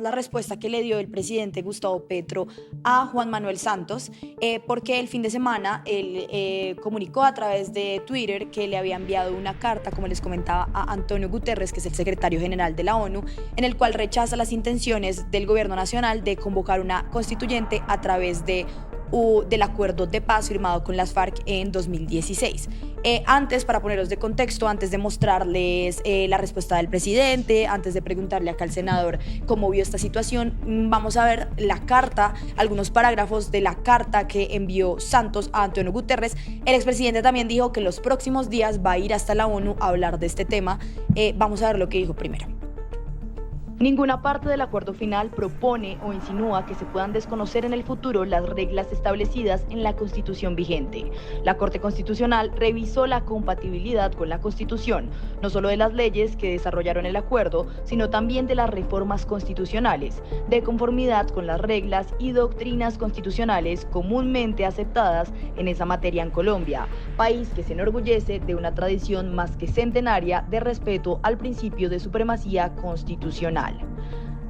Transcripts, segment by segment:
la respuesta que le dio el presidente Gustavo Petro a Juan Manuel Santos, porque el fin de semana él comunicó a través de Twitter que le había enviado una carta, como les comentaba, a Antonio Guterres, que es el secretario general de la ONU, en el cual rechaza las intenciones del gobierno nacional de convocar una constituyente a través del acuerdo de paz firmado con las FARC en 2016. Antes, para poneros de contexto, antes de mostrarles la respuesta del presidente, antes de preguntarle acá al senador cómo vio esta situación, vamos a ver la carta, algunos parágrafos de la carta que envió Santos a Antonio Guterres. El expresidente también dijo que los próximos días va a ir hasta la ONU a hablar de este tema. Vamos a ver lo que dijo primero. Ninguna parte del acuerdo final propone o insinúa que se puedan desconocer en el futuro las reglas establecidas en la Constitución vigente. La Corte Constitucional revisó la compatibilidad con la Constitución, no solo de las leyes que desarrollaron el acuerdo, sino también de las reformas constitucionales, de conformidad con las reglas y doctrinas constitucionales comúnmente aceptadas en esa materia en Colombia, país que se enorgullece de una tradición más que centenaria de respeto al principio de supremacía constitucional.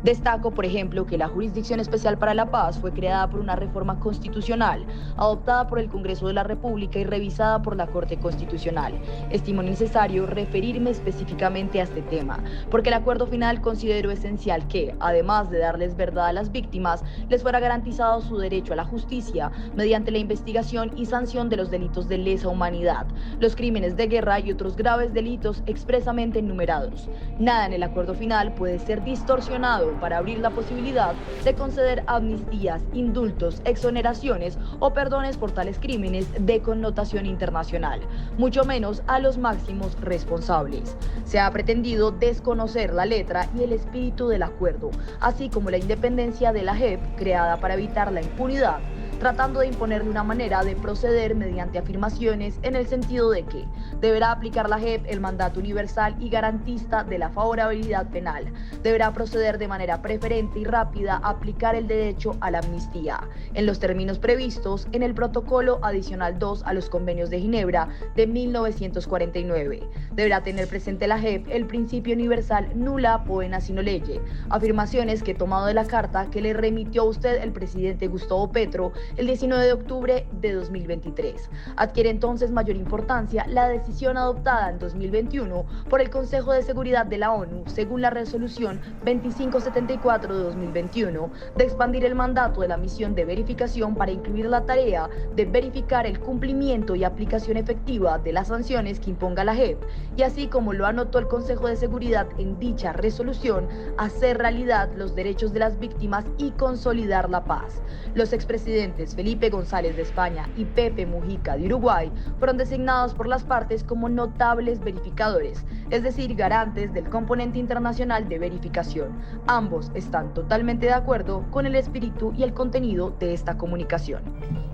Destaco, por ejemplo, que la Jurisdicción Especial para la Paz fue creada por una reforma constitucional, adoptada por el Congreso de la República y revisada por la Corte Constitucional. Estimo necesario referirme específicamente a este tema, porque el acuerdo final consideró esencial que, además de darles verdad a las víctimas, les fuera garantizado su derecho a la justicia mediante la investigación y sanción de los delitos de lesa humanidad, los crímenes de guerra y otros graves delitos expresamente enumerados. Nada en el acuerdo final puede ser distorsionado para abrir la posibilidad de conceder amnistías, indultos, exoneraciones o perdones por tales crímenes de connotación internacional, mucho menos a los máximos responsables. Se ha pretendido desconocer la letra y el espíritu del acuerdo, así como la independencia de la JEP, creada para evitar la impunidad, tratando de imponerle una manera de proceder mediante afirmaciones en el sentido de que deberá aplicar la JEP el mandato universal y garantista de la favorabilidad penal, deberá proceder de manera preferente y rápida a aplicar el derecho a la amnistía, en los términos previstos en el Protocolo Adicional 2 a los Convenios de Ginebra de 1949. Deberá tener presente la JEP el principio universal nulla poena sine lege, afirmaciones que, tomado de la carta que le remitió a usted el presidente Gustavo Petro el 19 de octubre de 2023. Adquiere entonces mayor importancia la decisión adoptada en 2021 por el Consejo de Seguridad de la ONU, según la resolución 2574 de 2021, de expandir el mandato de la misión de verificación para incluir la tarea de verificar el cumplimiento y aplicación efectiva de las sanciones que imponga la JEP, y así como lo anotó el Consejo de Seguridad en dicha resolución, hacer realidad los derechos de las víctimas y consolidar la paz. Los expresidentes Felipe González de España y Pepe Mujica de Uruguay fueron designados por las partes como notables verificadores, es decir, garantes del componente internacional de verificación. Ambos están totalmente de acuerdo con el espíritu y el contenido de esta comunicación.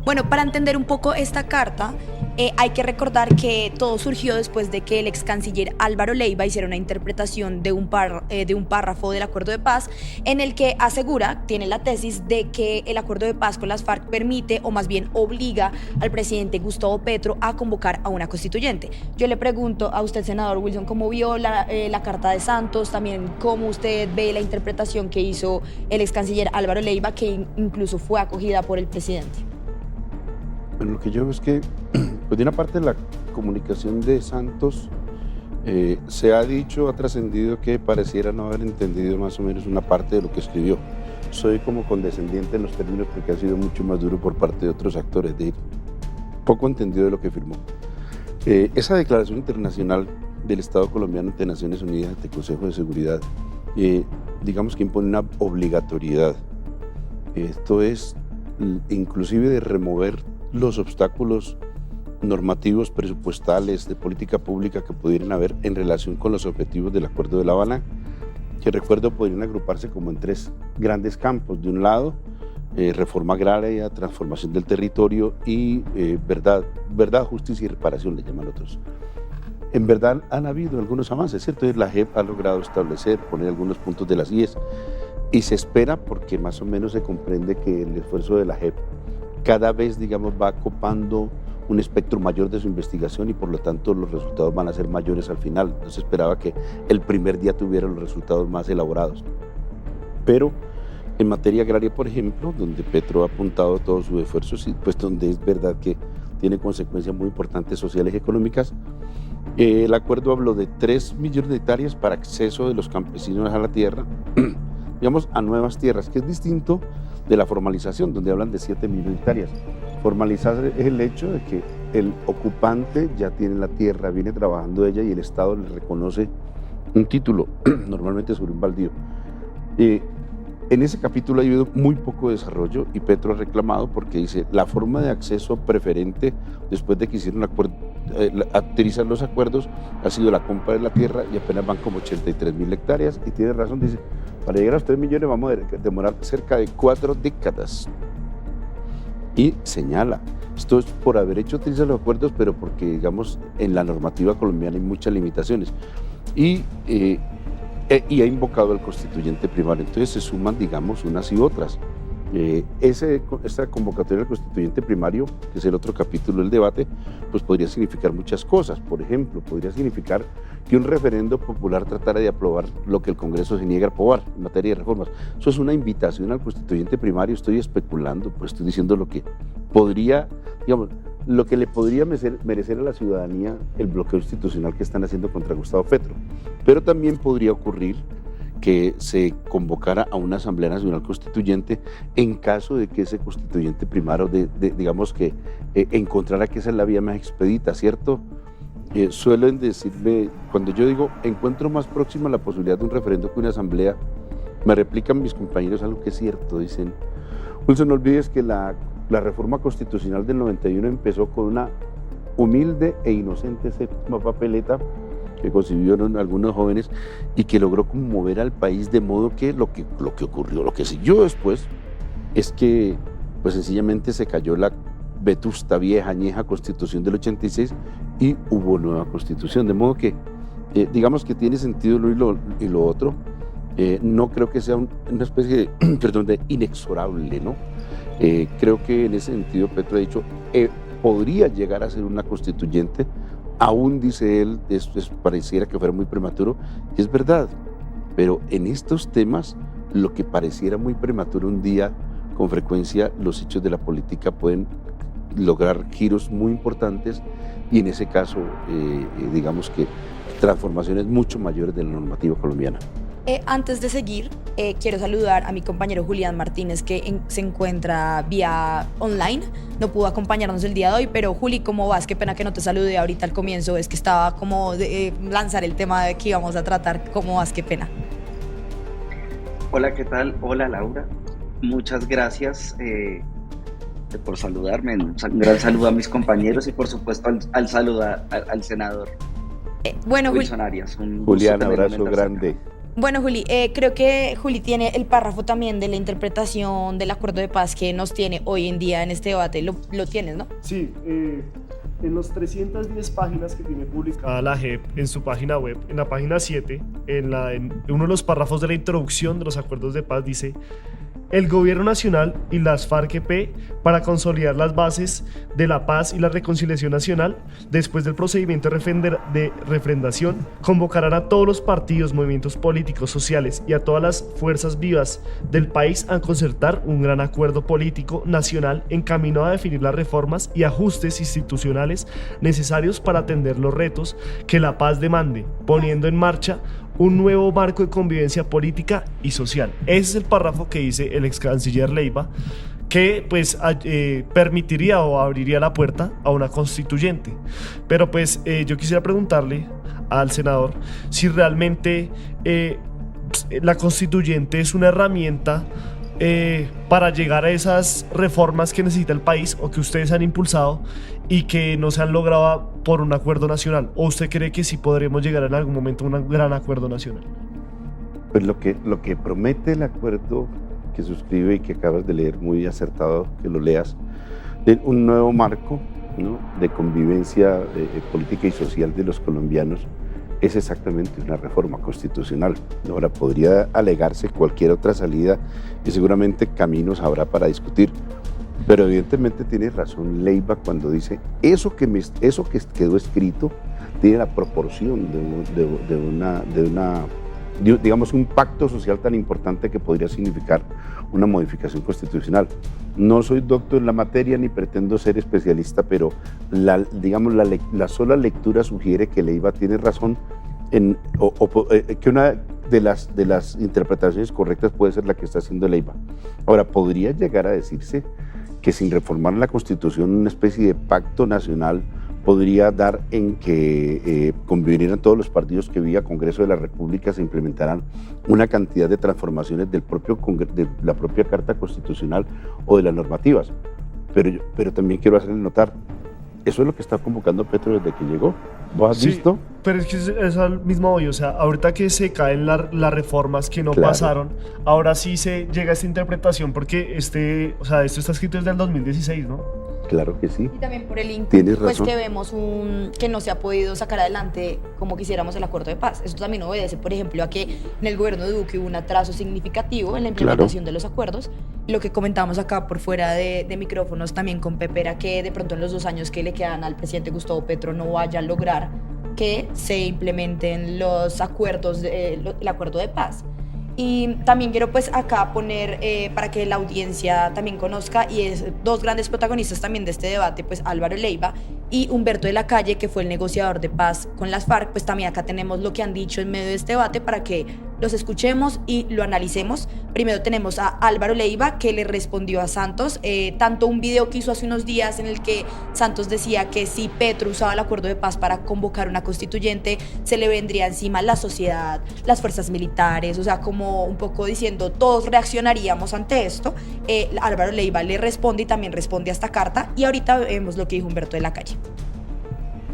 Bueno, para entender un poco esta carta, hay que recordar que todo surgió después de que el ex canciller Álvaro Leiva hiciera una interpretación de un párrafo del acuerdo de paz en el que asegura, tiene la tesis de que el acuerdo de paz con las FARC permite, o más bien obliga al presidente Gustavo Petro a convocar a una constituyente. Yo le pregunto a usted, senador Wilson, ¿cómo vio la carta de Santos? También, ¿cómo usted ve la interpretación que hizo el ex canciller Álvaro Leiva, que incluso fue acogida por el presidente? Bueno, lo que yo veo es que, pues de una parte de la comunicación de Santos, se ha dicho, ha trascendido que pareciera no haber entendido más o menos una parte de lo que escribió. Soy como condescendiente en los términos porque ha sido mucho más duro por parte de otros actores, de poco entendido de lo que firmó. Esa declaración internacional del Estado colombiano ante Naciones Unidas, ante el Consejo de Seguridad, digamos que impone una obligatoriedad. Esto es inclusive de remover los obstáculos normativos, presupuestales, de política pública que pudieran haber en relación con los objetivos del Acuerdo de La Habana, que recuerdo podrían agruparse como en tres grandes campos. De un lado, reforma agraria, transformación del territorio y verdad, justicia y reparación, le llaman otros. En verdad han habido algunos avances, ¿cierto? La JEP ha logrado establecer, poner algunos puntos de las IES, y se espera, porque más o menos se comprende que el esfuerzo de la JEP cada vez, digamos, va copando un espectro mayor de su investigación y por lo tanto los resultados van a ser mayores al final. Entonces esperaba que el primer día tuviera los resultados más elaborados. Pero en materia agraria, por ejemplo, donde Petro ha apuntado todos sus esfuerzos y pues donde es verdad que tiene consecuencias muy importantes sociales y económicas, el acuerdo habló de 3 millones de hectáreas para acceso de los campesinos a la tierra, digamos, a nuevas tierras, que es distinto de la formalización, donde hablan de 7 millones de hectáreas. Formalizar es el hecho de que el ocupante ya tiene la tierra, viene trabajando ella y el Estado le reconoce un título, normalmente sobre un baldío. En ese capítulo ha habido muy poco desarrollo y Petro ha reclamado porque dice la forma de acceso preferente después de que hicieron utilizar los acuerdos ha sido la compra de la tierra y apenas van como 83.000 hectáreas y tiene razón, dice, para llegar a los 3 millones vamos a demorar cerca de 4 décadas. Y señala, esto es por haber hecho utilizar los acuerdos, pero porque digamos en la normativa colombiana hay muchas limitaciones. Y ha invocado al constituyente primario, entonces se suman, digamos, unas y otras. Esta convocatoria del constituyente primario, que es el otro capítulo del debate, pues podría significar muchas cosas. Por ejemplo, podría significar que un referendo popular tratara de aprobar lo que el Congreso se niega a aprobar en materia de reformas. Eso es una invitación al constituyente primario, estoy especulando, pues estoy diciendo lo que podría, digamos, lo que le podría merecer a la ciudadanía el bloqueo institucional que están haciendo contra Gustavo Petro. Pero también podría ocurrir que se convocara a una Asamblea Nacional Constituyente en caso de que ese constituyente primario, digamos que encontrara que esa es la vía más expedita, ¿cierto? Suelen decirme, cuando yo digo encuentro más próxima la posibilidad de un referendo que una asamblea, me replican mis compañeros algo que es cierto, dicen, Wilson, no olvides que la reforma constitucional del 91 empezó con una humilde e inocente séptima papeleta que concibieron algunos jóvenes y que logró conmover al país, de modo que lo que ocurrió, lo que siguió después es que pues sencillamente se cayó la vetusta, vieja, añeja constitución del 86 y hubo nueva constitución, de modo que digamos que tiene sentido lo uno y lo otro. No creo que sea una especie de, perdón, de inexorable, ¿no? Creo que en ese sentido Petro ha dicho, podría llegar a ser una constituyente, aún dice él, pareciera que fuera muy prematuro, y es verdad, pero en estos temas, lo que pareciera muy prematuro un día, con frecuencia los hechos de la política pueden lograr giros muy importantes, y en ese caso, digamos que transformaciones mucho mayores de la normativa colombiana. Antes de seguir, quiero saludar a mi compañero Julián Martínez, que se encuentra vía online. No pudo acompañarnos el día de hoy, pero Juli, ¿cómo vas? Qué pena que no te saludé ahorita al comienzo, es que estaba como de lanzar el tema de que íbamos a tratar. ¿Cómo vas? Qué pena. Hola, ¿qué tal? Hola, Laura. Muchas gracias por saludarme. Un gran saludo a mis compañeros y por supuesto al senador bueno, Wilson Arias. Julián, abrazo grande. Bueno, Juli, creo que Juli tiene el párrafo también de la interpretación del acuerdo de paz que nos tiene hoy en día en este debate. Lo tienes, ¿no? Sí, en las 310 páginas que tiene publicada la JEP en su página web, en la página 7, en uno de los párrafos de la introducción de los acuerdos de paz dice: el gobierno nacional y las FARC-EP, para consolidar las bases de la paz y la reconciliación nacional, después del procedimiento de refrendación, convocarán a todos los partidos, movimientos políticos, sociales y a todas las fuerzas vivas del país a concertar un gran acuerdo político nacional encaminado a definir las reformas y ajustes institucionales necesarios para atender los retos que la paz demande, poniendo en marcha un nuevo marco de convivencia política y social. Ese es el párrafo que dice el ex canciller Leiva, que pues permitiría o abriría la puerta a una constituyente. Pero pues yo quisiera preguntarle al senador si realmente la constituyente es una herramienta para llegar a esas reformas que necesita el país o que ustedes han impulsado y que no se han logrado por un acuerdo nacional. ¿O usted cree que sí podremos llegar en algún momento a un gran acuerdo nacional? Pues lo que promete el acuerdo que suscribe y que acabas de leer, muy acertado que lo leas, de un nuevo marco, ¿no?, de convivencia política y social de los colombianos, es exactamente una reforma constitucional. Ahora podría alegarse cualquier otra salida y seguramente caminos habrá para discutir, pero evidentemente tiene razón Leiva cuando dice eso que quedó escrito tiene la proporción de una digamos, un pacto social tan importante que podría significar una modificación constitucional. No soy doctor en la materia ni pretendo ser especialista, pero la sola lectura sugiere que Leiva tiene razón que una de las interpretaciones correctas puede ser la que está haciendo Leiva. Ahora, podría llegar a decirse que sin reformar la Constitución una especie de pacto nacional podría dar en que convivirían todos los partidos que vía Congreso de la República, se implementarán una cantidad de transformaciones de la propia Carta Constitucional o de las normativas. Pero también quiero hacerle notar, eso es lo que está convocando Petro desde que llegó. ¿Vos has visto? Pero es que es al mismo hoy, o sea, ahorita que se caen las reformas que no pasaron, ahora sí se llega a esta interpretación, porque esto está escrito desde el 2016, ¿no? Claro que sí. Y también por el Tienes pues razón. que vemos que no se ha podido sacar adelante como quisiéramos el acuerdo de paz. Esto también obedece, por ejemplo, a que en el gobierno de Duque hubo un atraso significativo en la implementación de los acuerdos. Lo que comentábamos acá por fuera de micrófonos también con Pepe era que de pronto en los 2 años que le quedan al presidente Gustavo Petro no vaya a lograr que se implementen los acuerdos, el acuerdo de paz. Y también quiero pues acá poner para que la audiencia también conozca, y es 2 grandes protagonistas también de este debate, pues Álvaro Leiva y Humberto de la Calle, que fue el negociador de paz con las FARC. Pues también acá tenemos lo que han dicho en medio de este debate para que los escuchemos y lo analicemos. Primero tenemos a Álvaro Leiva, que le respondió a Santos, tanto un video que hizo hace unos días en el que Santos decía que si Petro usaba el acuerdo de paz para convocar una constituyente, se le vendría encima la sociedad, las fuerzas militares, o sea, como un poco diciendo, todos reaccionaríamos ante esto. Álvaro Leiva le responde y también responde a esta carta, y ahorita vemos lo que dijo Humberto de la Calle.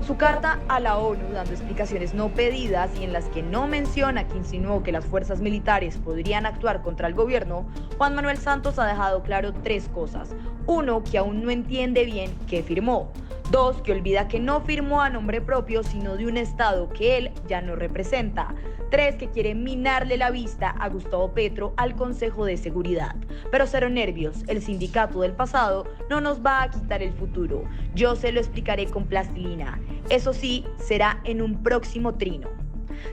Su carta a la ONU, dando explicaciones no pedidas y en las que no menciona que insinuó que las fuerzas militares podrían actuar contra el gobierno, Juan Manuel Santos ha dejado claro 3 cosas. 1, que aún no entiende bien qué firmó. 2, que olvida que no firmó a nombre propio, sino de un Estado que él ya no representa. 3, que quiere minarle la vista a Gustavo Petro al Consejo de Seguridad. Pero cero nervios, el sindicato del pasado no nos va a quitar el futuro. Yo se lo explicaré con plastilina. Eso sí, será en un próximo trino.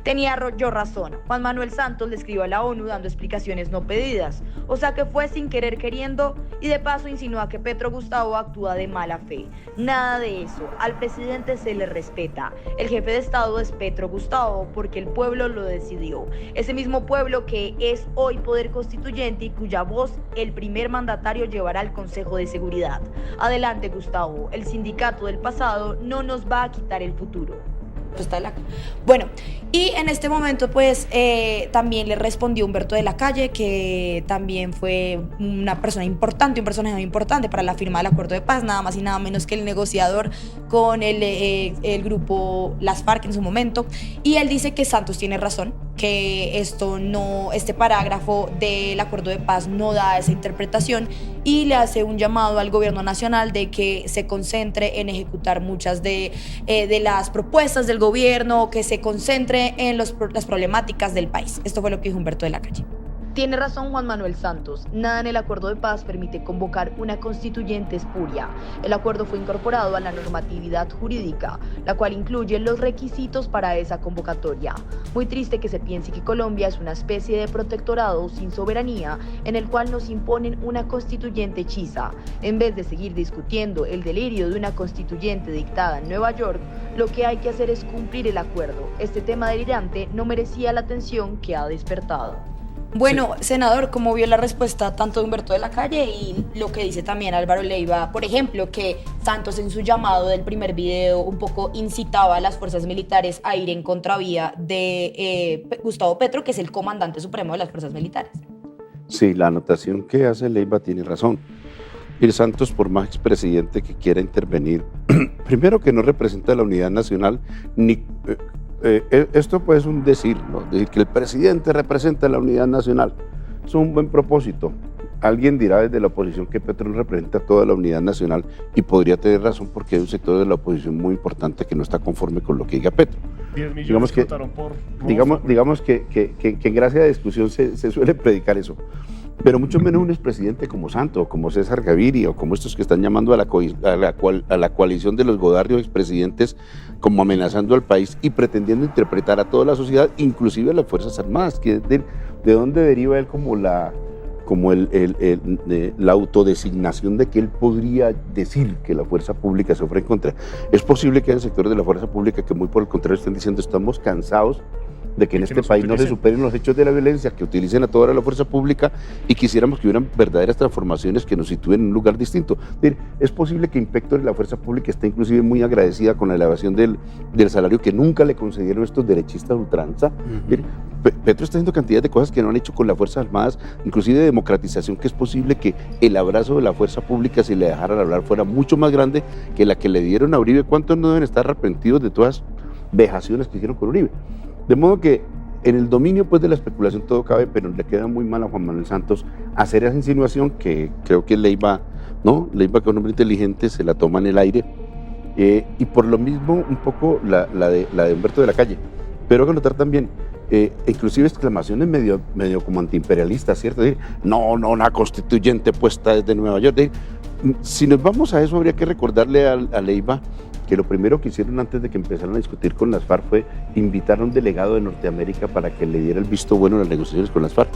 Tenía yo razón. Juan Manuel Santos le escribió a la ONU dando explicaciones no pedidas, o sea que fue sin querer queriendo, y de paso insinúa que Petro Gustavo actúa de mala fe. Nada de eso, al presidente se le respeta. El jefe de Estado es Petro Gustavo porque el pueblo lo decidió. Ese mismo pueblo que es hoy poder constituyente y cuya voz el primer mandatario llevará al Consejo de Seguridad. Adelante, Gustavo, el sindicato del pasado no nos va a quitar el futuro. Bueno, y en este momento pues también le respondió Humberto de la Calle, que también fue una persona importante, un personaje importante para la firma del acuerdo de paz, nada más y nada menos que el negociador con el grupo Las FARC en su momento, y él dice que Santos tiene razón, que este parágrafo del acuerdo de paz no da esa interpretación, y le hace un llamado al gobierno nacional de que se concentre en ejecutar muchas de las propuestas del gobierno, que se concentre en las problemáticas del país. Esto fue lo que dijo Humberto de la Calle. Tiene razón Juan Manuel Santos, nada en el acuerdo de paz permite convocar una constituyente espuria. El acuerdo fue incorporado a la normatividad jurídica, la cual incluye los requisitos para esa convocatoria. Muy triste que se piense que Colombia es una especie de protectorado sin soberanía en el cual nos imponen una constituyente hechiza. En vez de seguir discutiendo el delirio de una constituyente dictada en Nueva York, lo que hay que hacer es cumplir el acuerdo. Este tema delirante no merecía la atención que ha despertado. Bueno, sí. Senador, ¿cómo vio la respuesta tanto de Humberto de la Calle y lo que dice también Álvaro Leiva? Por ejemplo, que Santos en su llamado del primer video un poco incitaba a las fuerzas militares a ir en contravía de Gustavo Petro, que es el comandante supremo de las fuerzas militares. Sí, la anotación que hace Leiva tiene razón. Y Santos, por más expresidente que quiera intervenir, primero que no representa la unidad nacional, ni... esto pues es un decir, ¿no? Decir que el presidente representa la unidad nacional. Es un buen propósito. Alguien dirá desde la oposición que Petro no representa toda la unidad nacional, y podría tener razón porque hay un sector de la oposición muy importante que no está conforme con lo que diga Petro. 10 millones votaron por... Digamos que en gracia de discusión se suele predicar eso. pero mucho menos un expresidente como Santos, como César Gaviria, o como estos que están llamando a la coalición de los Godarrios expresidentes, como amenazando al país y pretendiendo interpretar a toda la sociedad, inclusive a las Fuerzas Armadas, que de dónde deriva él como la autodesignación de que él podría decir que la fuerza pública se ofrece en contra. Es posible que haya sectores de la fuerza pública que muy por el contrario estén diciendo estamos cansados de que en este país no se superen los hechos de la violencia, que utilicen a toda la fuerza pública y quisiéramos que hubieran verdaderas transformaciones que nos sitúen en un lugar distinto. Es posible que Inspector de la fuerza pública esté inclusive muy agradecida con la elevación del salario que nunca le concedieron estos derechistas ultranza. Petro está haciendo cantidad de cosas que no han hecho con las Fuerzas Armadas, inclusive de democratización, que es posible que el abrazo de la fuerza pública, si le dejaran hablar, fuera mucho más grande que la que le dieron a Uribe. ¿Cuántos no deben estar arrepentidos de todas vejaciones que hicieron con Uribe? De modo que en el dominio pues, de la especulación todo cabe, pero le queda muy mal a Juan Manuel Santos hacer esa insinuación que creo que Leiva, que es un hombre inteligente, se la toma en el aire, y por lo mismo un poco la de Humberto de la Calle. Pero hay que notar también, inclusive exclamaciones medio como antiimperialistas, ¿cierto? No, una constituyente puesta desde Nueva York. Si nos vamos a eso, habría que recordarle a Leiva que lo primero que hicieron antes de que empezaran a discutir con las FARC fue invitar a un delegado de Norteamérica para que le diera el visto bueno en las negociaciones con las FARC.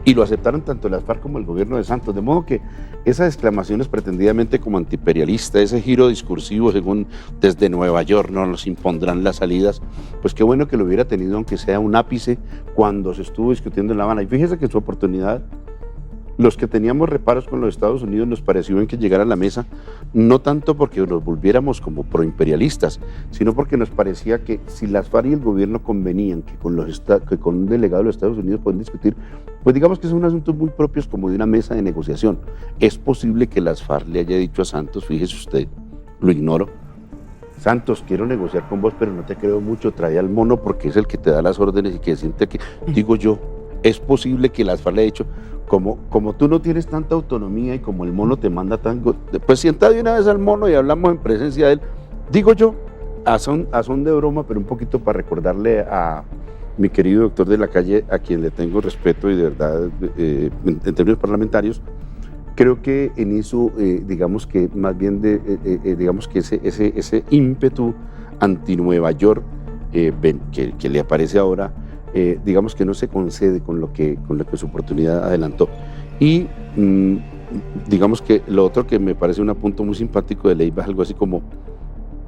Y lo aceptaron tanto las FARC como el gobierno de Santos. De modo que esas exclamaciones pretendidamente como antiimperialista, ese giro discursivo según desde Nueva York no nos impondrán las salidas, pues qué bueno que lo hubiera tenido, aunque sea un ápice, cuando se estuvo discutiendo en La Habana. Y fíjese que en su oportunidad, los que teníamos reparos con los Estados Unidos nos pareció bien que llegara a la mesa, no tanto porque nos volviéramos como proimperialistas, sino porque nos parecía que si las FARC y el gobierno convenían que con un delegado de los Estados Unidos pueden discutir, pues digamos que son asuntos muy propios como de una mesa de negociación. Es posible que las FARC le haya dicho a Santos, fíjese usted, lo ignoro, Santos, quiero negociar con vos, pero no te creo mucho, trae al mono porque es el que te da las órdenes y que siente que, digo yo, es posible que las FARC le haya dicho, como tú no tienes tanta autonomía y como el mono te manda tanto, pues sienta de una vez al mono y hablamos en presencia de él, digo yo, a son de broma, pero un poquito para recordarle a mi querido doctor de la Calle, a quien le tengo respeto y de verdad, en términos parlamentarios, creo que en eso, digamos que más bien, digamos que ese ímpetu anti-Nueva York que le aparece ahora, digamos que no se concede con lo que su oportunidad adelantó. Y digamos que lo otro que me parece un punto muy simpático de Leiva es algo así como,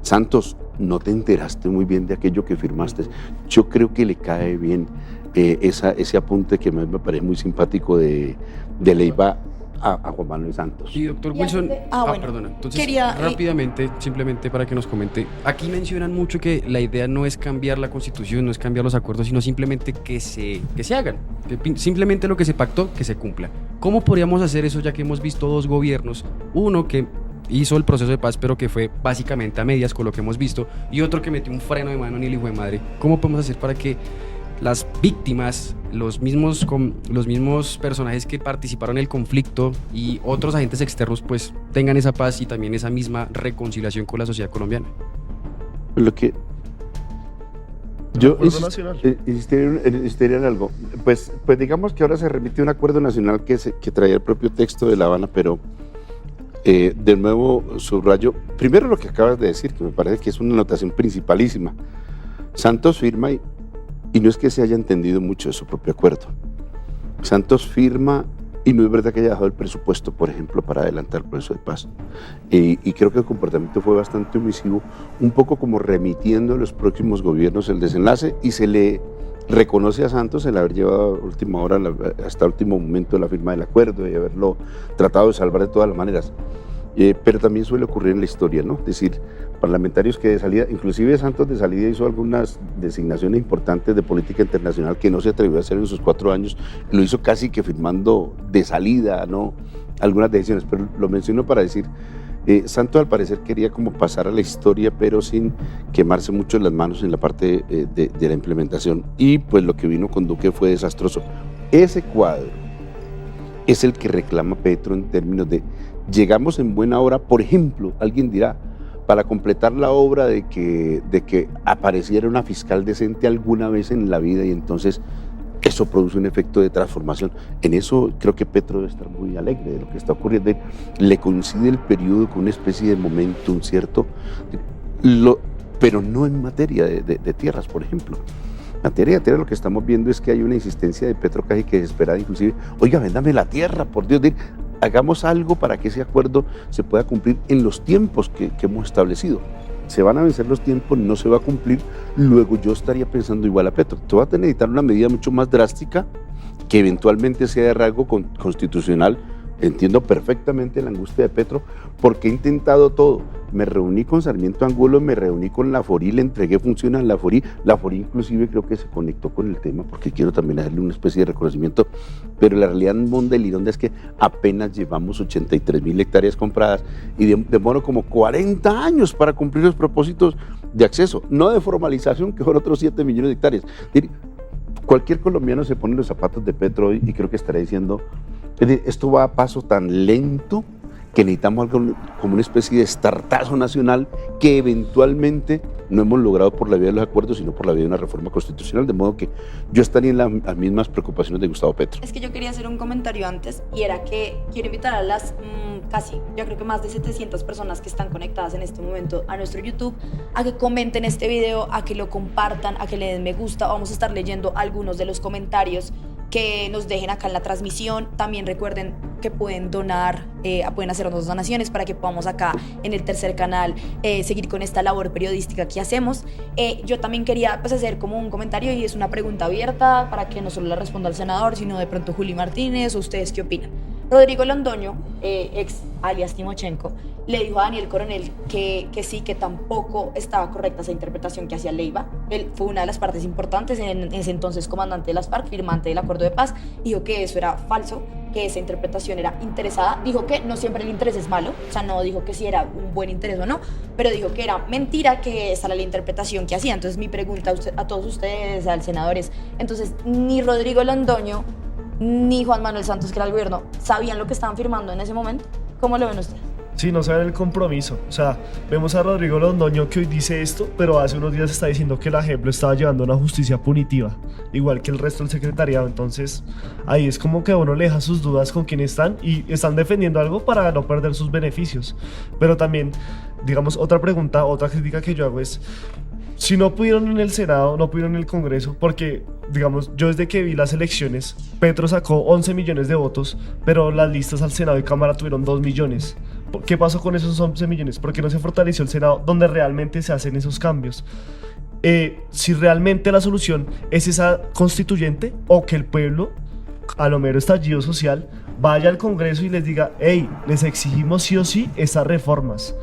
Santos, no te enteraste muy bien de aquello que firmaste. Yo creo que le cae bien ese apunte que me parece muy simpático de Leiva a Juan Manuel Santos. Y doctor Wilson, perdona, entonces rápidamente, simplemente para que nos comente, aquí mencionan mucho que la idea no es cambiar la Constitución, no es cambiar los acuerdos, sino simplemente que se hagan, que simplemente lo que se pactó, que se cumpla. ¿Cómo podríamos hacer eso, ya que hemos visto dos gobiernos, uno que hizo el proceso de paz pero que fue básicamente a medias con lo que hemos visto, y otro que metió un freno de mano en el hijo de madre? ¿Cómo podemos hacer para que las víctimas, los mismos personajes que participaron en el conflicto y otros agentes externos pues tengan esa paz y también esa misma reconciliación con la sociedad colombiana? Lo que yo insistiría en algo, pues digamos que ahora se remite un acuerdo nacional que traía el propio texto de La Habana, pero de nuevo subrayo primero lo que acabas de decir, que me parece que es una anotación principalísima. Santos firma y no es que se haya entendido mucho de su propio acuerdo. Santos firma y no es verdad que haya dejado el presupuesto, por ejemplo, para adelantar el proceso de paz. Y creo que el comportamiento fue bastante omisivo, un poco como remitiendo a los próximos gobiernos el desenlace, y se le reconoce a Santos el haber llevado a última hora, hasta último momento, la firma del acuerdo y haberlo tratado de salvar de todas las maneras. Pero también suele ocurrir en la historia, ¿no? Es decir, parlamentarios que de salida, inclusive Santos de salida hizo algunas designaciones importantes de política internacional que no se atrevió a hacer en sus 4 años, lo hizo casi que firmando de salida, ¿no? Algunas decisiones, pero lo menciono para decir, Santos al parecer quería como pasar a la historia, pero sin quemarse mucho las manos en la parte de la implementación, y pues lo que vino con Duque fue desastroso. Ese cuadro es el que reclama Petro en términos de llegamos en buena hora, por ejemplo, alguien dirá, para completar la obra de que apareciera una fiscal decente alguna vez en la vida, y entonces eso produce un efecto de transformación. En eso creo que Petro debe estar muy alegre de lo que está ocurriendo. Le coincide el periodo con una especie de momentum, ¿cierto? Pero no en materia de tierras, por ejemplo. En materia de tierras lo que estamos viendo es que hay una insistencia de Petro casi que desesperada, inclusive, oiga, véndame la tierra, por Dios, hagamos algo para que ese acuerdo se pueda cumplir en los tiempos que hemos establecido. Se van a vencer los tiempos, no se va a cumplir, luego yo estaría pensando igual a Petro. Tú vas a necesitar una medida mucho más drástica que eventualmente sea de rasgo constitucional. Entiendo perfectamente la angustia de Petro porque he intentado todo. Me reuní con Sarmiento Angulo, me reuní con Laforí, le entregué funciones a Laforí. Laforí inclusive creo que se conectó con el tema porque quiero también hacerle una especie de reconocimiento. Pero la realidad Monda y Lironda es que apenas llevamos 83.000 hectáreas compradas y demoró como 40 años para cumplir los propósitos de acceso, no de formalización, que son otros 7 millones de hectáreas. Cualquier colombiano se pone los zapatos de Petro hoy y creo que estará diciendo, esto va a paso tan lento que necesitamos algo como una especie de estartazo nacional que eventualmente no hemos logrado por la vía de los acuerdos, sino por la vía de una reforma constitucional, de modo que yo estaría en las mismas preocupaciones de Gustavo Petro. Es que yo quería hacer un comentario antes y era que quiero invitar a las casi, yo creo que más de 700 personas que están conectadas en este momento a nuestro YouTube, a que comenten este video, a que lo compartan, a que le den me gusta. Vamos a estar leyendo algunos de los comentarios que nos dejen acá en la transmisión. También recuerden que pueden donar, pueden hacernos donaciones para que podamos acá en el tercer canal seguir con esta labor periodística que hacemos. Yo también quería pues hacer como un comentario y es una pregunta abierta para que no solo la responda el senador, sino de pronto Juli Martínez o ustedes qué opinan. Rodrigo Londoño, ex alias Timochenko, le dijo a Daniel Coronel que sí, que tampoco estaba correcta esa interpretación que hacía Leiva. Él fue una de las partes importantes, en ese entonces comandante de las FARC, firmante del acuerdo de paz, dijo que eso era falso, que esa interpretación era interesada. Dijo que no siempre el interés es malo, o sea, no dijo que si era un buen interés o no, pero dijo que era mentira, que esa era la interpretación que hacía. Entonces mi pregunta a todos ustedes, al senador, es, entonces, ni Rodrigo Londoño ni Juan Manuel Santos, que era el gobierno, ¿sabían lo que estaban firmando en ese momento? ¿Cómo lo ven ustedes? Sí, no saben el compromiso. O sea, vemos a Rodrigo Londoño que hoy dice esto, pero hace unos días está diciendo que la JEP lo estaba llevando a una justicia punitiva, igual que el resto del secretariado. Entonces, ahí es como que uno le deja sus dudas con quién están y están defendiendo algo para no perder sus beneficios. Pero también, digamos, otra pregunta, otra crítica que yo hago es, si no pudieron en el Senado, no pudieron en el Congreso, porque, digamos, yo desde que vi las elecciones, Petro sacó 11 millones de votos, pero las listas al Senado y Cámara tuvieron 2 millones. ¿Qué pasó con esos 11 millones? ¿Por qué no se fortaleció el Senado donde realmente se hacen esos cambios? Si realmente la solución es esa constituyente o que el pueblo, a lo mero estallido social, vaya al Congreso y les diga, hey, les exigimos sí o sí esas reformas.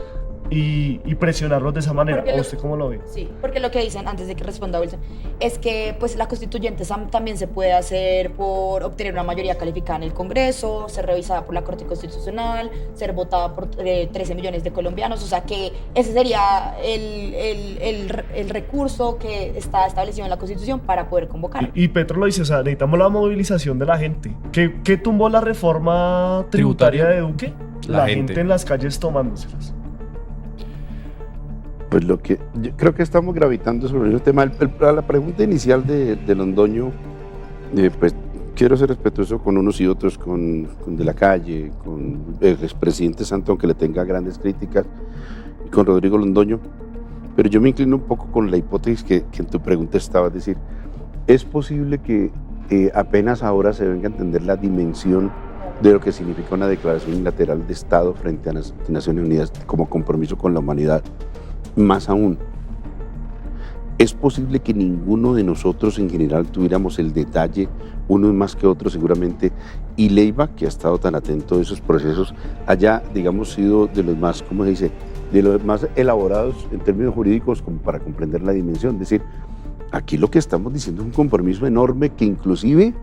Y presionarlos de esa manera. ¿O usted cómo lo ve? Sí, porque lo que dicen, antes de que responda Wilson, es que pues la constituyente también se puede hacer por obtener una mayoría calificada en el Congreso, ser revisada por la Corte Constitucional, ser votada por 13 millones de colombianos. O sea que ese sería el recurso que está establecido en la Constitución para poder convocar. Y Petro lo dice, o sea, necesitamos la movilización de la gente. ¿Qué tumbó la reforma tributaria de Duque? La gente en las calles tomándoselas. Pues yo creo que estamos gravitando sobre ese tema. La pregunta inicial de Londoño, pues quiero ser respetuoso con unos y otros, con De la Calle, con el expresidente Santos, aunque le tenga grandes críticas, y con Rodrigo Londoño, pero yo me inclino un poco con la hipótesis que en tu pregunta estaba, es decir, es posible que apenas ahora se venga a entender la dimensión de lo que significa una declaración unilateral de Estado frente a las Naciones Unidas como compromiso con la humanidad. Más aún, es posible que ninguno de nosotros en general tuviéramos el detalle, unos más que otros seguramente, y Leiva, que ha estado tan atento a esos procesos, haya, digamos, sido de los más, ¿cómo se dice?, de los más elaborados en términos jurídicos como para comprender la dimensión. Es decir, aquí lo que estamos diciendo es un compromiso enorme que inclusive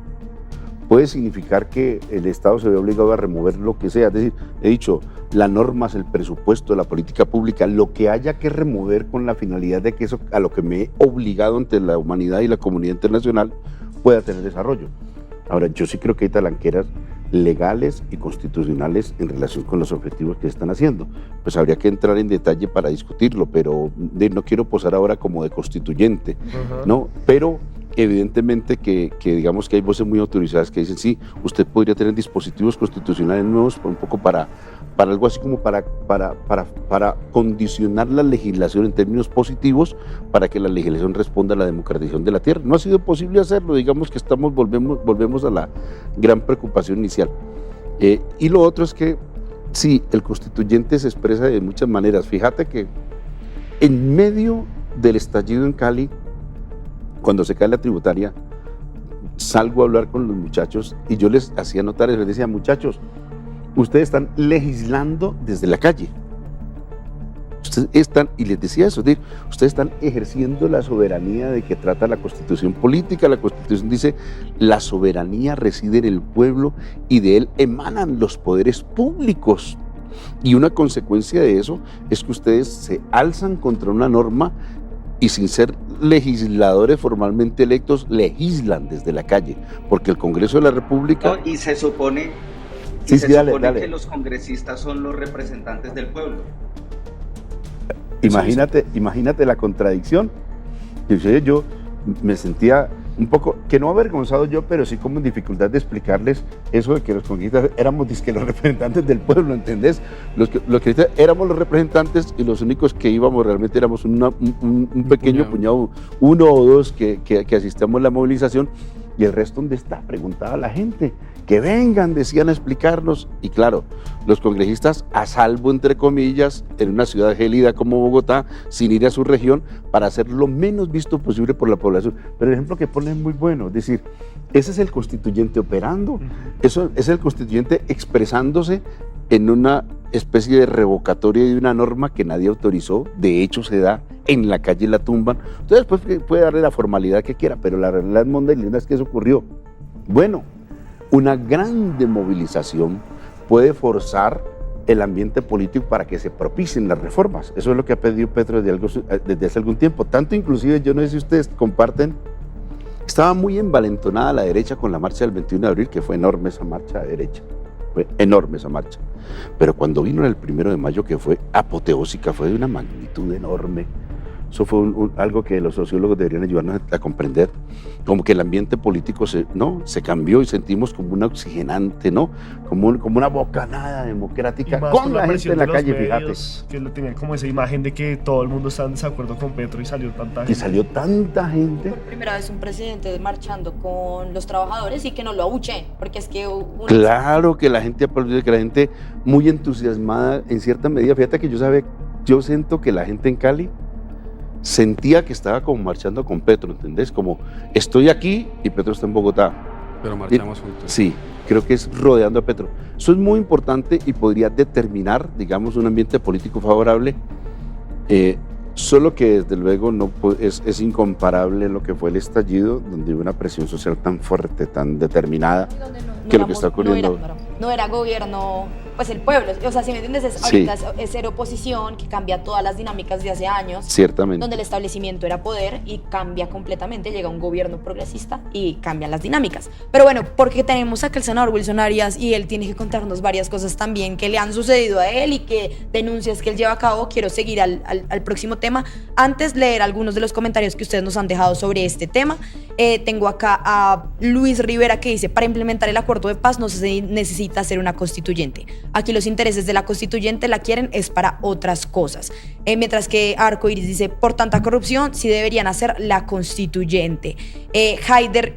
puede significar que el Estado se ve obligado a remover lo que sea. Es decir, he dicho, las normas, el presupuesto, la política pública, lo que haya que remover con la finalidad de que eso a lo que me he obligado ante la humanidad y la comunidad internacional pueda tener desarrollo. Ahora, yo sí creo que hay talanqueras legales y constitucionales en relación con los objetivos que se están haciendo. Pues habría que entrar en detalle para discutirlo, pero no quiero posar ahora como de constituyente, ¿no? Pero evidentemente que digamos que hay voces muy autorizadas que dicen, sí, usted podría tener dispositivos constitucionales nuevos un poco para algo así como para condicionar la legislación en términos positivos para que la legislación responda a la democratización de la tierra. No ha sido posible hacerlo, digamos que volvemos a la gran preocupación inicial. Y lo otro es que sí, el constituyente se expresa de muchas maneras. Fíjate que en medio del estallido en Cali, cuando se cae la tributaria, salgo a hablar con los muchachos y yo les hacía notar, les decía, muchachos, ustedes están legislando desde la calle. Ustedes están, y les decía eso, ustedes están ejerciendo la soberanía de que trata la Constitución política. La Constitución dice, la soberanía reside en el pueblo y de él emanan los poderes públicos. Y una consecuencia de eso es que ustedes se alzan contra una norma y sin ser legisladores formalmente electos, legislan desde la calle, porque el Congreso de la República... No, y se supone, dale. Que los congresistas son los representantes del pueblo. Imagínate la contradicción. Yo me sentía un poco, que no avergonzado yo, pero sí como en dificultad de explicarles eso de que los congresistas éramos dizque los representantes del pueblo, ¿entendés? Los congresistas éramos los representantes y los únicos que íbamos realmente éramos un pequeño puñado, uno o dos que asistíamos a la movilización, y el resto, ¿dónde está? Preguntaba la gente. Que vengan, decían, a explicarnos. Y claro, los congresistas a salvo, entre comillas, en una ciudad gélida como Bogotá, sin ir a su región, para hacer lo menos visto posible por la población. Pero el ejemplo que ponen es muy bueno, es decir, ese es el constituyente operando, eso es el constituyente expresándose en una especie de revocatoria de una norma que nadie autorizó, de hecho se da en la calle y la tumban. Entonces después puede darle la formalidad que quiera, pero la realidad monda y linda es que eso ocurrió. Bueno, una grande movilización puede forzar el ambiente político para que se propicien las reformas. Eso es lo que ha pedido Petro desde hace algún tiempo. Tanto inclusive, yo no sé si ustedes comparten, estaba muy envalentonada la derecha con la marcha del 21 de abril, que fue enorme esa marcha de derecha. Fue enorme esa marcha. Pero cuando vino el 1 de mayo, que fue apoteósica, fue de una magnitud enorme. Eso fue algo que los sociólogos deberían ayudarnos a comprender, como que el ambiente político se cambió y sentimos como una oxigenante, ¿no? Como una bocanada democrática con la gente en la calle, medios, fíjate. Que tenían como esa imagen de que todo el mundo está en desacuerdo con Petro y salió tanta gente. Y salió tanta gente. Por primera vez un presidente marchando con los trabajadores y que no lo abuchen, porque es que... Claro que la gente muy entusiasmada en cierta medida. Fíjate que yo siento que la gente en Cali sentía que estaba como marchando con Petro, ¿entendés? Como estoy aquí y Petro está en Bogotá. Pero marchamos juntos. Sí, creo que es rodeando a Petro. Eso es muy importante y podría determinar, digamos, un ambiente político favorable, solo que desde luego es incomparable lo que fue el estallido, donde hubo una presión social tan fuerte, tan determinada, que lo que está ocurriendo... No era gobierno, pues el pueblo, o sea, si me entiendes, ahorita es ser oposición, que cambia todas las dinámicas de hace años. Ciertamente. Donde el establecimiento era poder y cambia completamente, llega un gobierno progresista y cambian las dinámicas. Pero bueno, porque tenemos acá el senador Wilson Arias y él tiene que contarnos varias cosas también que le han sucedido a él y que denuncias que él lleva a cabo. Quiero seguir al próximo tema. Antes leer algunos de los comentarios que ustedes nos han dejado sobre este tema. Tengo acá a Luis Rivera que dice, para implementar el acuerdo de paz no se necesita hacer una constituyente. Aquí los intereses de la constituyente la quieren es para otras cosas. Mientras que Arcoiris dice, por tanta corrupción sí deberían hacer la constituyente. Haider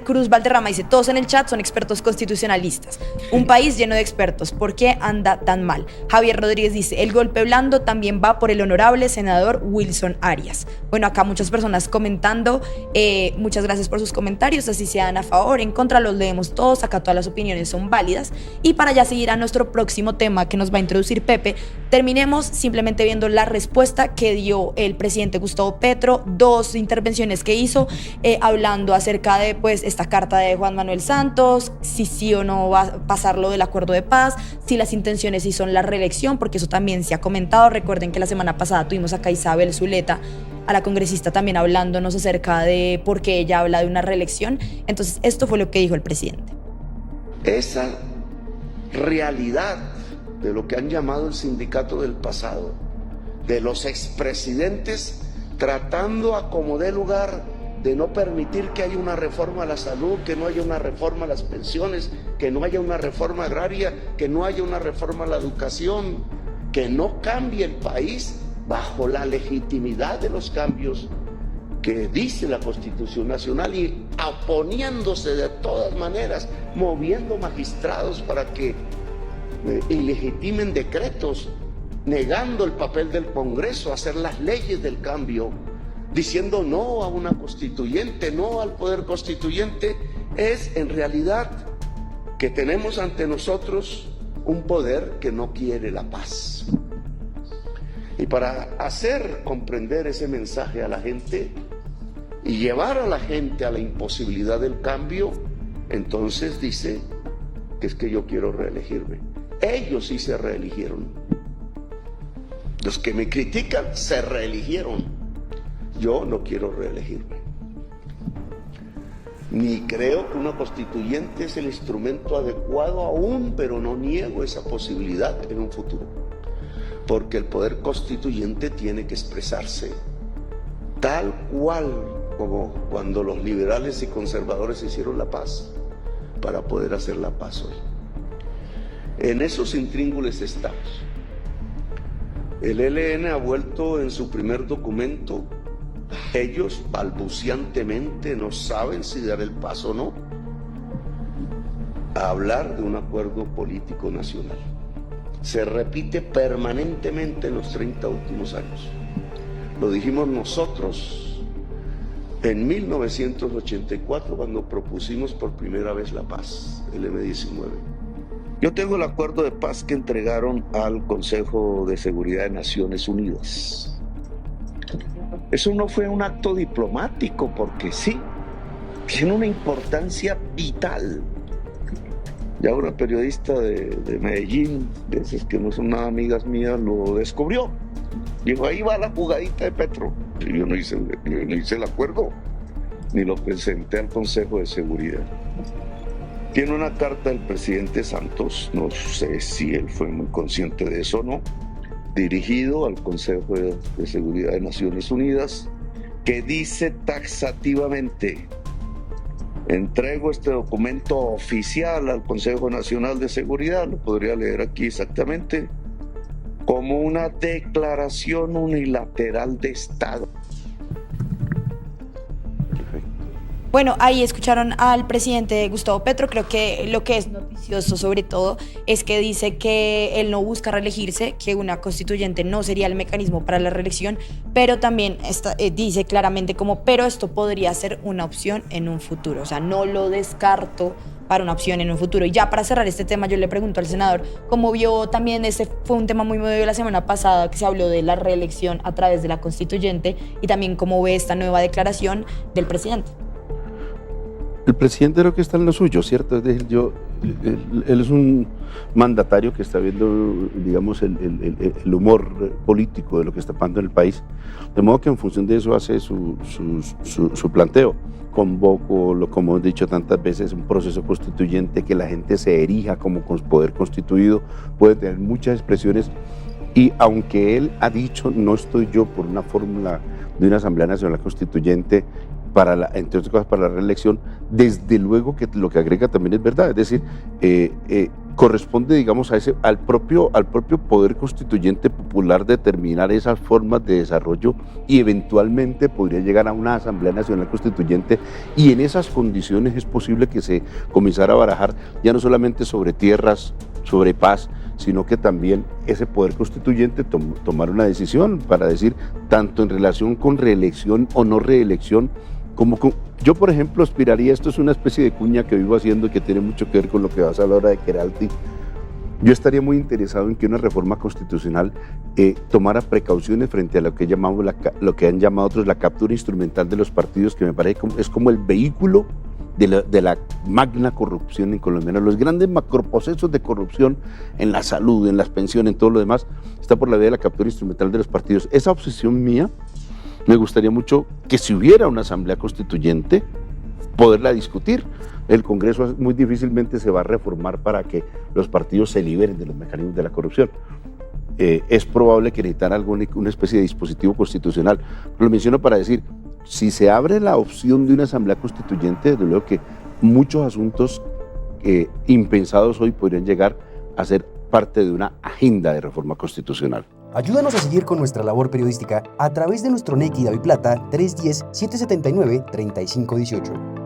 Cruz Valderrama dice, todos en el chat son expertos constitucionalistas. Un país lleno de expertos, ¿por qué anda tan mal? Javier Rodríguez dice, el golpe blando también va por el honorable senador Wilson Arias. Bueno, acá muchas personas comentando, muchas gracias por sus comentarios, así sean a favor, en contra, los leemos todos, acá todas las opiniones son válidas. Y para ya seguir a nuestro próximo tema que nos va a introducir Pepe, terminemos simplemente viendo la respuesta que dio el presidente Gustavo Petro, dos intervenciones que hizo, hablando acerca de pues esta carta de Juan Manuel Santos, si sí o no va a pasar lo del acuerdo de paz, si las intenciones sí son la reelección, porque eso también se ha comentado. Recuerden que la semana pasada tuvimos acá a Isabel Zuleta, a la congresista, también hablándonos acerca de por qué ella habla de una reelección. Entonces esto fue lo que dijo el presidente. Esa realidad de lo que han llamado el sindicato del pasado, de los expresidentes tratando a como dé lugar de no permitir que haya una reforma a la salud, que no haya una reforma a las pensiones, que no haya una reforma agraria, que no haya una reforma a la educación, que no cambie el país bajo la legitimidad de los cambios que dice la Constitución Nacional y oponiéndose de todas maneras, moviendo magistrados para que ilegitimen decretos, negando el papel del Congreso, hacer las leyes del cambio, diciendo no a una constituyente, no al poder constituyente, es en realidad que tenemos ante nosotros un poder que no quiere la paz. Y para hacer comprender ese mensaje a la gente y llevar a la gente a la imposibilidad del cambio, entonces dice que es que yo quiero reelegirme. Ellos sí se reeligieron. Los que me critican se reeligieron. Yo no quiero reelegirme. Ni creo que una constituyente es el instrumento adecuado aún, pero no niego esa posibilidad en un futuro. Porque el poder constituyente tiene que expresarse tal cual como cuando los liberales y conservadores hicieron la paz, para poder hacer la paz hoy. En esos intríngulis estamos. El ELN ha vuelto en su primer documento, ellos balbuciantemente no saben si dar el paso o no, a hablar de un acuerdo político nacional. Se repite permanentemente en los 30 últimos años. Lo dijimos nosotros en 1984 cuando propusimos por primera vez la paz, el M-19. Yo tengo el acuerdo de paz que entregaron al Consejo de Seguridad de Naciones Unidas. Eso no fue un acto diplomático porque sí, tiene una importancia vital. Ya una periodista de Medellín, de esas que no son nada amigas mías, lo descubrió. Dijo, ahí va la jugadita de Petro. Y yo no hice el acuerdo, ni lo presenté al Consejo de Seguridad. Tiene una carta del presidente Santos, no sé si él fue muy consciente de eso o no, dirigido al Consejo de Seguridad de Naciones Unidas, que dice taxativamente: entrego este documento oficial al Consejo Nacional de Seguridad, lo podría leer aquí exactamente, como una declaración unilateral de Estado. Bueno, ahí escucharon al presidente Gustavo Petro. Creo que lo que es noticioso sobre todo es que dice que él no busca reelegirse, que una constituyente no sería el mecanismo para la reelección, pero también dice claramente pero esto podría ser una opción en un futuro. O sea, no lo descarto para una opción en un futuro. Y ya para cerrar este tema, yo le pregunto al senador cómo vio también, fue un tema muy movido la semana pasada, que se habló de la reelección a través de la constituyente, y también cómo ve esta nueva declaración del presidente. El presidente creo que está en lo suyo, ¿cierto? Es decir, él es un mandatario que está viendo, digamos, el humor político de lo que está pasando en el país, de modo que en función de eso hace su planteo. Convoco, como hemos dicho tantas veces, un proceso constituyente, que la gente se erija como poder constituido, puede tener muchas expresiones, y aunque él ha dicho, no estoy yo por una fórmula de una Asamblea Nacional Constituyente, entre otras cosas para la reelección, desde luego que lo que agrega también es verdad, es decir, corresponde, digamos, al propio poder constituyente popular determinar esas formas de desarrollo, y eventualmente podría llegar a una Asamblea Nacional Constituyente, y en esas condiciones es posible que se comenzara a barajar ya no solamente sobre tierras, sobre paz, sino que también ese poder constituyente tomar una decisión para decir, tanto en relación con reelección o no reelección, yo, por ejemplo, aspiraría, esto es una especie de cuña que vivo haciendo que tiene mucho que ver con lo que vas a hablar ahora de Queralty. Yo estaría muy interesado en que una reforma constitucional tomara precauciones frente a lo que han llamado otros la captura instrumental de los partidos, que me parece que es como el vehículo de la magna corrupción en Colombia. Los grandes macroprocesos de corrupción en la salud, en las pensiones, en todo lo demás, está por la vía de la captura instrumental de los partidos. Esa obsesión mía, me gustaría mucho que si hubiera una asamblea constituyente, poderla discutir. El Congreso muy difícilmente se va a reformar para que los partidos se liberen de los mecanismos de la corrupción. Es probable que necesitara una especie de dispositivo constitucional. Lo menciono para decir, si se abre la opción de una asamblea constituyente, desde luego que muchos asuntos impensados hoy podrían llegar a ser parte de una agenda de reforma constitucional. Ayúdanos a seguir con nuestra labor periodística a través de nuestro NECI DaviPlata 310-779-3518.